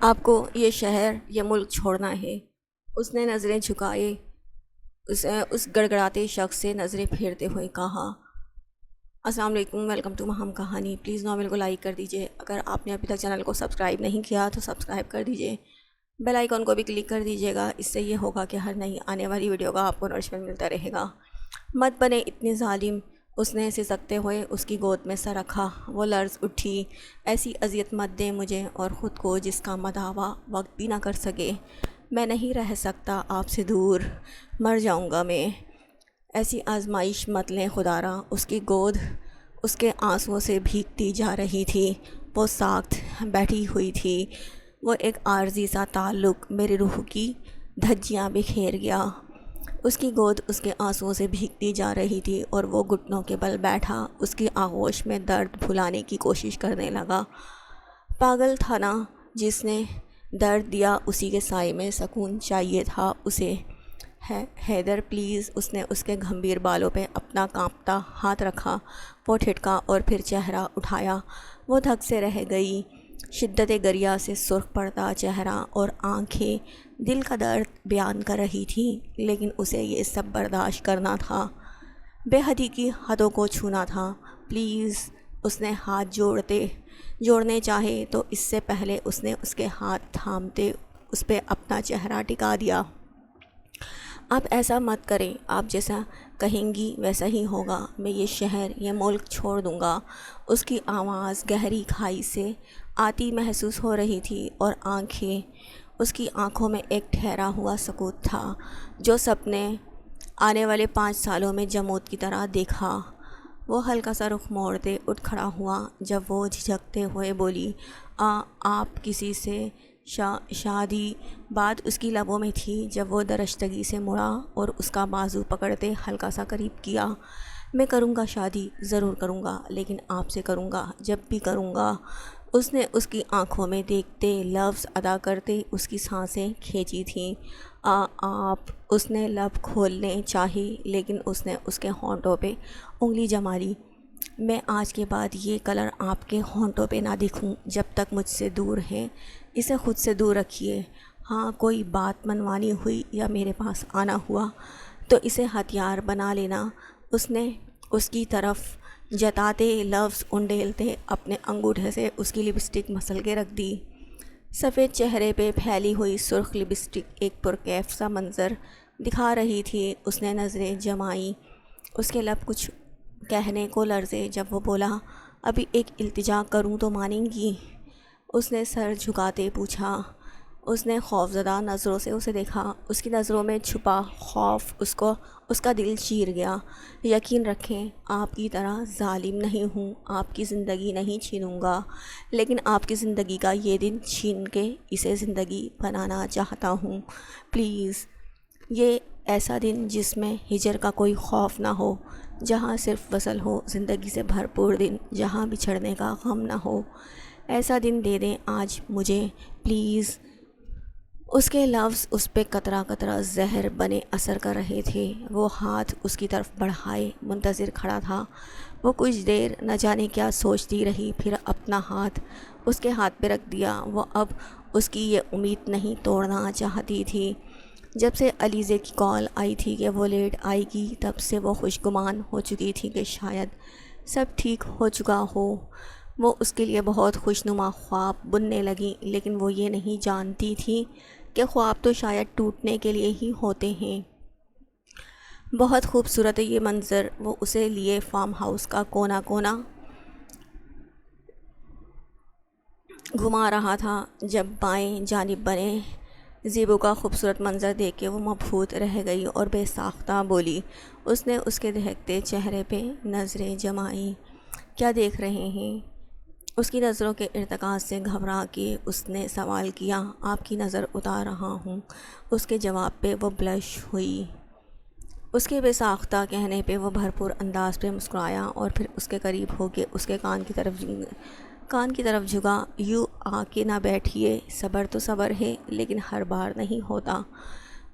آپ کو یہ شہر یہ ملک چھوڑنا ہے۔ اس نے نظریں جھکائے، اس گڑگڑاتے شخص سے نظریں پھیرتے ہوئے کہا، السلام علیکم، ویلکم ٹو مہم کہانی۔ پلیز ناول کو لائک کر دیجئے۔ اگر آپ نے ابھی تک چینل کو سبسکرائب نہیں کیا تو سبسکرائب کر دیجئے، بیل آئیکن کو بھی کلک کر دیجئے گا۔ اس سے یہ ہوگا کہ ہر نئی آنے والی ویڈیو کا آپ کو نوٹیفیکیشن ملتا رہے گا۔ مت بنے اتنے ظالم، اس نے سسکتے ہوئے اس کی گود میں سر رکھا۔ وہ لرز اٹھی، ایسی اذیت مت دیں مجھے اور خود کو جس کا مداوع وقت بھی نہ کر سکے۔ میں نہیں رہ سکتا آپ سے دور، مر جاؤں گا میں۔ ایسی آزمائش مت لیں خدارا۔ اس کی گود اس کے آنسوؤں سے بھیگتی جا رہی تھی۔ وہ ساکت بیٹھی ہوئی تھی۔ وہ ایک عارضی سا تعلق میری روح کی دھجیاں بکھیر گیا۔ اس کی گود اس کے آنسوؤں سے بھیگتی جا رہی تھی اور وہ گھٹنوں کے بل بیٹھا اس کی آغوش میں درد بھلانے کی کوشش کرنے لگا۔ پاگل تھا نا جس نے درد دیا، اسی کے سائے میں سکون چاہیے تھا اسے۔ حیدر پلیز، اس نے اس کے گھمبیر بالوں پہ اپنا کانپتا ہاتھ رکھا۔ وہ ٹھٹکا اور پھر چہرہ اٹھایا۔ وہ دھک سے رہ گئی۔ شدت گریہ سے سرخ پڑتا چہرہ اور آنکھیں دل کا درد بیان کر رہی تھیں، لیکن اسے یہ سب برداشت کرنا تھا، بے حدی کی حدوں کو چھونا تھا۔ پلیز، اس نے ہاتھ جوڑنے چاہے تو اس سے پہلے اس نے اس کے ہاتھ تھامتے اس پہ اپنا چہرہ ٹکا دیا۔ آپ ایسا مت کریں، آپ جیسا کہیں گی ویسا ہی ہوگا۔ میں یہ شہر یہ ملک چھوڑ دوں گا۔ اس کی آواز گہری کھائی سے آتی محسوس ہو رہی تھی اور اس کی آنکھوں میں ایک ٹھہرا ہوا سکوت تھا جو سب نے آنے والے 5 سالوں میں جمود کی طرح دیکھا۔ وہ ہلکا سا رخ موڑتے اٹھ کھڑا ہوا جب وہ جھجکتے ہوئے بولی، آپ کسی سے شادی؟ بات اس کی لبوں میں تھی جب وہ درشتگی سے مڑا اور اس کا بازو پکڑتے ہلکا سا قریب کیا۔ میں کروں گا شادی، ضرور کروں گا، لیکن آپ سے کروں گا، جب بھی کروں گا۔ اس نے اس کی آنکھوں میں دیکھتے لفظ ادا کرتے اس کی سانسیں کھینچی تھیں۔ آپ، اس نے لب کھولنے چاہی لیکن اس نے اس کے ہونٹوں پہ انگلی جما لی۔ میں آج کے بعد یہ کلر آپ کے ہونٹوں پہ نہ دیکھوں جب تک مجھ سے دور ہیں۔ اسے خود سے دور رکھیے۔ ہاں، کوئی بات منوانی ہوئی یا میرے پاس آنا ہوا تو اسے ہتھیار بنا لینا۔ اس نے اس کی طرف جتاتے لفظ انڈیلتے اپنے انگوٹھے سے اس کی لپسٹک مسل کے رکھ دی۔ سفید چہرے پہ پھیلی ہوئی سرخ لپسٹک ایک پرکیف سا منظر دکھا رہی تھی۔ اس نے نظریں جمائیں، اس کے لب کچھ کہنے کو لرزے جب وہ بولا، ابھی ایک التجا کروں تو مانیں گی؟ اس نے سر جھکاتے پوچھا۔ اس نے خوفزدہ نظروں سے اسے دیکھا۔ اس کی نظروں میں چھپا خوف اس کا دل چیر گیا۔ یقین رکھیں، آپ کی طرح ظالم نہیں ہوں، آپ کی زندگی نہیں چھینوں گا، لیکن آپ کی زندگی کا یہ دن چھین کے اسے زندگی بنانا چاہتا ہوں۔ پلیز، یہ ایسا دن جس میں ہجر کا کوئی خوف نہ ہو، جہاں صرف وصل ہو، زندگی سے بھرپور دن جہاں بچھڑنے کا غم نہ ہو۔ ایسا دن دے دیں آج مجھے، پلیز۔ اس کے لفظ اس پہ قطرہ قطرہ زہر بنے اثر کر رہے تھے۔ وہ ہاتھ اس کی طرف بڑھائے منتظر کھڑا تھا۔ وہ کچھ دیر نہ جانے کیا سوچتی رہی، پھر اپنا ہاتھ اس کے ہاتھ پہ رکھ دیا۔ وہ اب اس کی یہ امید نہیں توڑنا چاہتی تھی۔ جب سے علیزے کی کال آئی تھی کہ وہ لیٹ آئے گی، تب سے وہ خوشگمان ہو چکی تھی کہ شاید سب ٹھیک ہو چکا ہو۔ وہ اس کے لیے بہت خوشنما خواب بننے لگیں، لیکن وہ یہ نہیں جانتی تھی کہ خواب تو شاید ٹوٹنے کے لیے ہی ہوتے ہیں۔ بہت خوبصورت یہ منظر وہ اسے لیے فارم ہاؤس کا کونا کونا گھما رہا تھا۔ جب بائیں جانب بنے زیبو کا خوبصورت منظر دیکھ کے وہ مبہوت رہ گئی اور بے ساختہ بولی۔ اس نے اس کے دہکتے چہرے پہ نظریں جمائیں۔ کیا دیکھ رہے ہیں؟ اس کی نظروں کے ارتکاز سے گھبرا کے اس نے سوال کیا۔ آپ کی نظر اتار رہا ہوں۔ اس کے جواب پہ وہ بلش ہوئی۔ اس کے بے ساختہ کہنے پہ وہ بھرپور انداز پہ مسکرایا اور پھر اس کے قریب ہو کے اس کے کان کی طرف جھکا۔ یوں آ کے نہ بیٹھیے، صبر تو صبر ہے، لیکن ہر بار نہیں ہوتا۔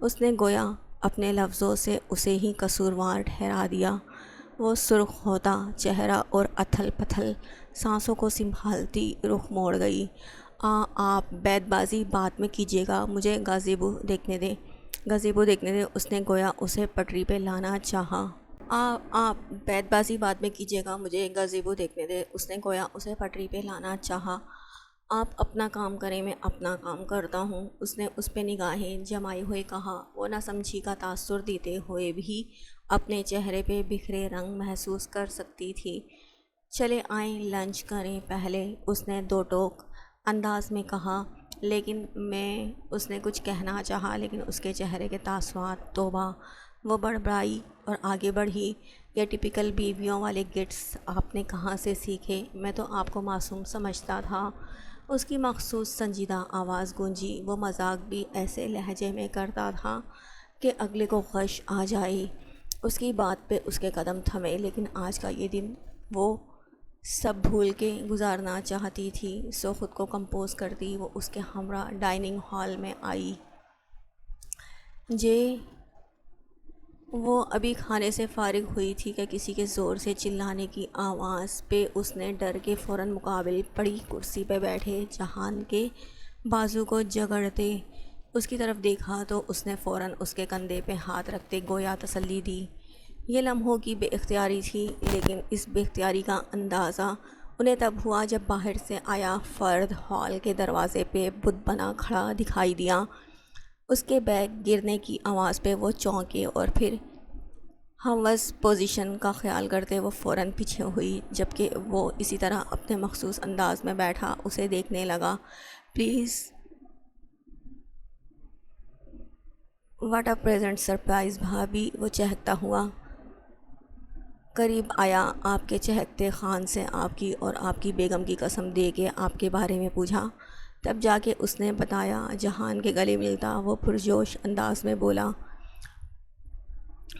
اس نے گویا اپنے لفظوں سے اسے ہی قصوروار ٹھہرا دیا۔ وہ سرخ ہوتا چہرہ اور اتھل پتھل سانسوں کو سنبھالتی رخ موڑ گئی۔ آپ بیت بازی بعد میں کیجیے گا، مجھے گازیبو دیکھنے دیں، گازیبو دیکھنے دیں۔ اس نے گویا اسے پٹری پہ لانا چاہا۔ آپ بیت بازی بعد میں کیجیے گا، مجھے گازیبو دیکھنے دیں۔ اس نے گویا اسے پٹری پہ لانا چاہا۔ آپ اپنا کام کریں، میں اپنا کام کرتا ہوں، اس نے اس پہ نگاہیں جمائے ہوئے کہا۔ وہ نہ سمجھی کا تاثر دیتے ہوئے بھی اپنے چہرے پہ بکھرے رنگ محسوس کر سکتی تھی۔ چلے آئیں لنچ کریں پہلے، اس نے دو ٹوک انداز میں کہا۔ لیکن اس نے کچھ کہنا چاہا، لیکن اس کے چہرے کے تاثرات توبہ! وہ بڑبڑائی اور آگے بڑھی۔ یہ ٹپیکل بیویوں والے گٹس آپ نے کہاں سے سیکھے؟ میں تو آپ کو معصوم سمجھتا تھا۔ اس کی مخصوص سنجیدہ آواز گونجی۔ وہ مذاق بھی ایسے لہجے میں کرتا تھا کہ اگلے کو غش آ جائے۔ اس کی بات پہ اس کے قدم تھمے، لیکن آج کا یہ دن وہ سب بھول کے گزارنا چاہتی تھی۔ سو خود کو کمپوز کرتی وہ اس کے ہمراہ ڈائننگ ہال میں آئی۔ وہ ابھی کھانے سے فارغ ہوئی تھی کہ کسی کے زور سے چلانے کی آواز پہ اس نے ڈر کے فوراً مقابل پڑی کرسی پہ بیٹھے جہان کے بازو کو جگڑتے اس کی طرف دیکھا تو اس نے فوراً اس کے کندھے پہ ہاتھ رکھتے گویا تسلی دی۔ یہ لمحوں کی بے اختیاری تھی، لیکن اس بے اختیاری کا اندازہ انہیں تب ہوا جب باہر سے آیا فرد ہال کے دروازے پہ بت بنا کھڑا دکھائی دیا۔ اس کے بیگ گرنے کی آواز پہ وہ چونکے اور پھر ہموز پوزیشن کا خیال کرتے وہ فوراً پیچھے ہوئی، جبکہ وہ اسی طرح اپنے مخصوص انداز میں بیٹھا اسے دیکھنے لگا۔ Please, what a pleasant surprise بھابھی، وہ چہکتا ہوا قریب آیا۔ آپ کے چہکتے خان سے آپ کی اور آپ کی بیگم کی قسم دے کے آپ کے بارے میں پوچھا۔ تب جا کے اس نے بتایا۔ جہان کے گلے ملتا وہ پرجوش انداز میں بولا،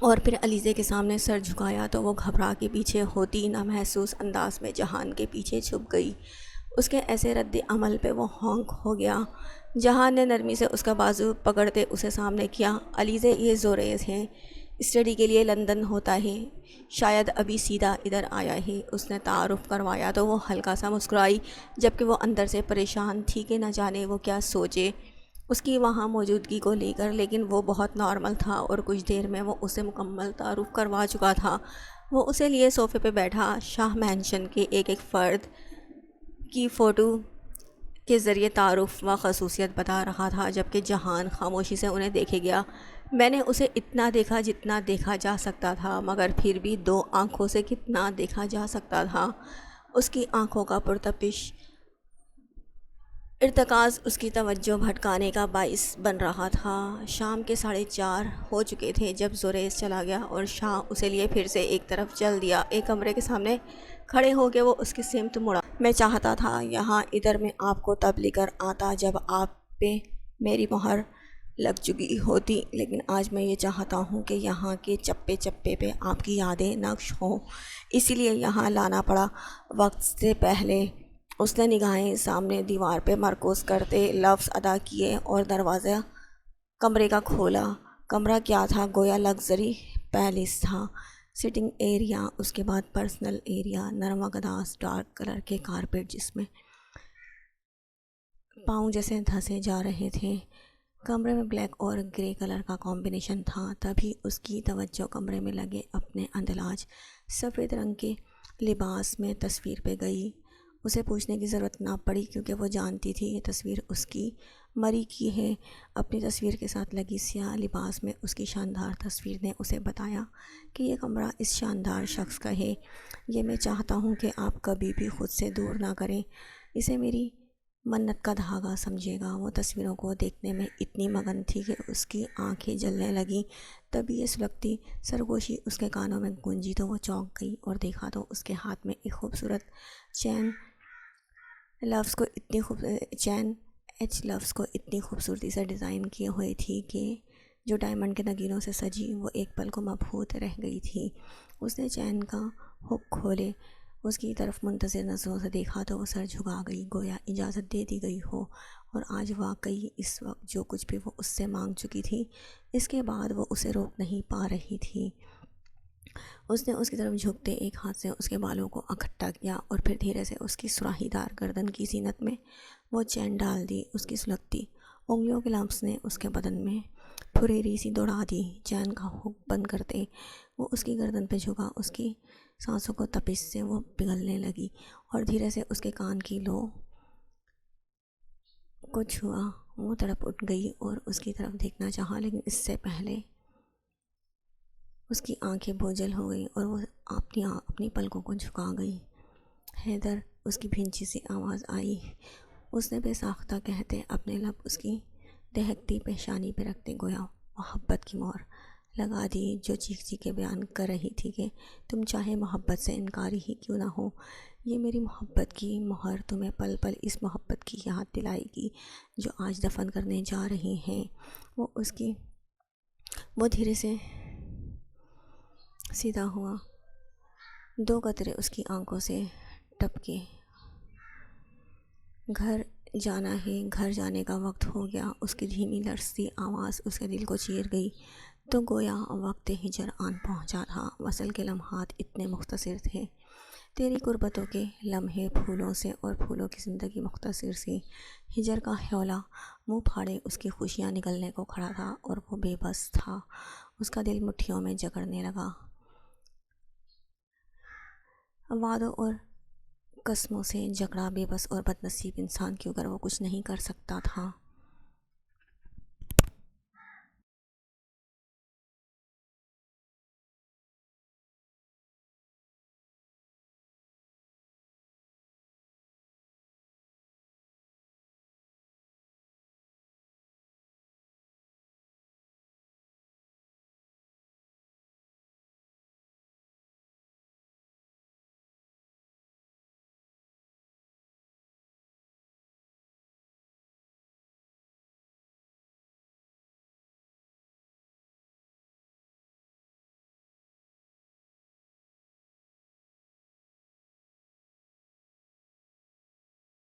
اور پھر علیزے کے سامنے سر جھکایا تو وہ گھبرا کے پیچھے ہوتی نہ محسوس انداز میں جہان کے پیچھے چھپ گئی۔ اس کے ایسے رد عمل پہ وہ ہونک ہو گیا۔ جہان نے نرمی سے اس کا بازو پکڑتے اسے سامنے کیا۔ علیزے، یہ زوریز ہے، اسٹڈی کے لیے لندن ہوتا ہے، شاید ابھی سیدھا ادھر آیا ہے۔ اس نے تعارف کروایا تو وہ ہلکا سا مسکرائی، جبکہ وہ اندر سے پریشان تھی کہ نہ جانے وہ کیا سوچے اس کی وہاں موجودگی کو لے کر، لیکن وہ بہت نارمل تھا اور کچھ دیر میں وہ اسے مکمل تعارف کروا چکا تھا۔ وہ اسے لیے صوفے پہ بیٹھا، شاہ مینشن کے ایک ایک فرد کی فوٹو کے ذریعے تعارف و خصوصیت بتا رہا تھا، جبکہ جہان خاموشی سے انہیں دیکھے گیا۔ میں نے اسے اتنا دیکھا جتنا دیکھا جا سکتا تھا، مگر پھر بھی دو آنکھوں سے کتنا دیکھا جا سکتا تھا۔ اس کی آنکھوں کا پرتپش ارتکاز اس کی توجہ بھٹکانے کا باعث بن رہا تھا۔ شام کے 4:30 ہو چکے تھے جب زوریز چلا گیا اور شاہ اسے لیے پھر سے ایک طرف چل دیا۔ ایک کمرے کے سامنے کھڑے ہو کے وہ اس کی سمت مڑا۔ میں چاہتا تھا یہاں ادھر میں آپ کو تب لے کر آتا جب آپ پہ میری مہر لگ چکی ہوتی، لیکن آج میں یہ چاہتا ہوں کہ یہاں کے چپے چپے پہ آپ کی یادیں نقش ہوں، اسی لیے یہاں لانا پڑا وقت سے پہلے۔ اس نے نگاہیں سامنے دیوار پہ مرکوز کرتے لفظ ادا کیے اور دروازہ کمرے کا کھولا۔ کمرہ کیا تھا؟ گویا لگژری پیلس تھا۔ سٹنگ ایریا، اس کے بعد پرسنل ایریا، نرم گداز ڈارک کلر کے کارپیٹ جس میں پاؤں جیسے دھسے جا رہے تھے۔ کمرے میں بلیک اور گرے کلر کا کمبینیشن تھا۔ تبھی اس کی توجہ کمرے میں لگے اپنے اندلاج سفید رنگ کے لباس میں تصویر پہ گئی۔ اسے پوچھنے کی ضرورت نہ پڑی کیونکہ وہ جانتی تھی یہ تصویر اس کی مری کی ہے۔ اپنی تصویر کے ساتھ لگی سیاہ لباس میں اس کی شاندار تصویر نے اسے بتایا کہ یہ کمرہ اس شاندار شخص کا ہے۔ یہ میں چاہتا ہوں کہ آپ کبھی بھی خود سے دور نہ کریں، اسے میری منت کا دھاگا سمجھے گا۔ وہ تصویروں کو دیکھنے میں اتنی مگن تھی کہ اس کی آنکھیں جلنے لگیں۔ تبھی یہ سلگتی سرگوشی اس کے کانوں میں گونجی تو وہ چونک گئی اور دیکھا تو اس کے ہاتھ میں ایک خوبصورت چین لفظ کو اتنی خوبصورتی سے ڈیزائن کیے ہوئے تھی کہ جو ڈائمنڈ کے نگینوں سے سجی وہ ایک پل کو مبہوت رہ گئی تھی۔ اس نے چین کا ہک کھولے، اس کی طرف منتظر نظروں سے دیکھا تو وہ سر جھکا گئی، گویا اجازت دے دی گئی ہو۔ اور آج واقعی اس وقت جو کچھ بھی وہ اس سے مانگ چکی تھی، اس کے بعد وہ اسے روک نہیں پا رہی تھی۔ اس نے اس کی طرف جھکتے ایک ہاتھ سے اس کے بالوں کو اکٹھا کیا اور پھر دھیرے سے اس کی سراہی دار گردن کی زینت میں وہ چین ڈال دی۔ اس کی سلگتی انگلیوں کے لمس نے اس کے بدن میں پھریری سی دوڑا دی۔ چین کا ہک بند کرتے وہ اس کی گردن پہ جھکا۔ اس کی سانسوں کو تپش سے وہ پگھلنے لگی اور دھیرے سے اس کے کان کی لو کو چھوا۔ وہ تڑپ اٹھ گئی اور اس کی طرف دیکھنا چاہا، لیکن اس سے پہلے اس کی آنکھیں بوجھل ہو گئیں اور وہ اپنی پلکوں کو جھکا گئی۔ حیدر، اس کی بھینچی سی آواز آئی۔ اس نے بے ساختہ کہتے اپنے لب اس کی دہکتی پیشانی پہ رکھتے گویا محبت کی مہر لگا دی، جو چیخ چیخ کے بیان کر رہی تھی کہ تم چاہے محبت سے انکاری ہی کیوں نہ ہو، یہ میری محبت کی مہر تمہیں پل پل اس محبت کی یاد دلائے گی جو آج دفن کرنے جا رہی ہیں۔ وہ دھیرے سے سیدھا ہوا، دو قطرے اس کی آنکھوں سے ٹپکے۔ گھر جانا ہے، گھر جانے کا وقت ہو گیا۔ اس کی دھیمی لرزتی آواز اس کے دل کو چیر گئی تو گویا وقت ہجر آن پہنچا تھا۔ وصل کے لمحات اتنے مختصر تھے، تیری قربتوں کے لمحے پھولوں سے اور پھولوں کی زندگی مختصر سی۔ ہجر کا حولہ منہ پھاڑے اس کی خوشیاں نگلنے کو کھڑا تھا اور وہ بے بس تھا۔ اس کا دل مٹھیوں میں جکڑنے لگا۔ وعدوں اور قسموں سے جکڑا بے بس اور بد نصیب انسان کیوں، اگر وہ کچھ نہیں کر سکتا تھا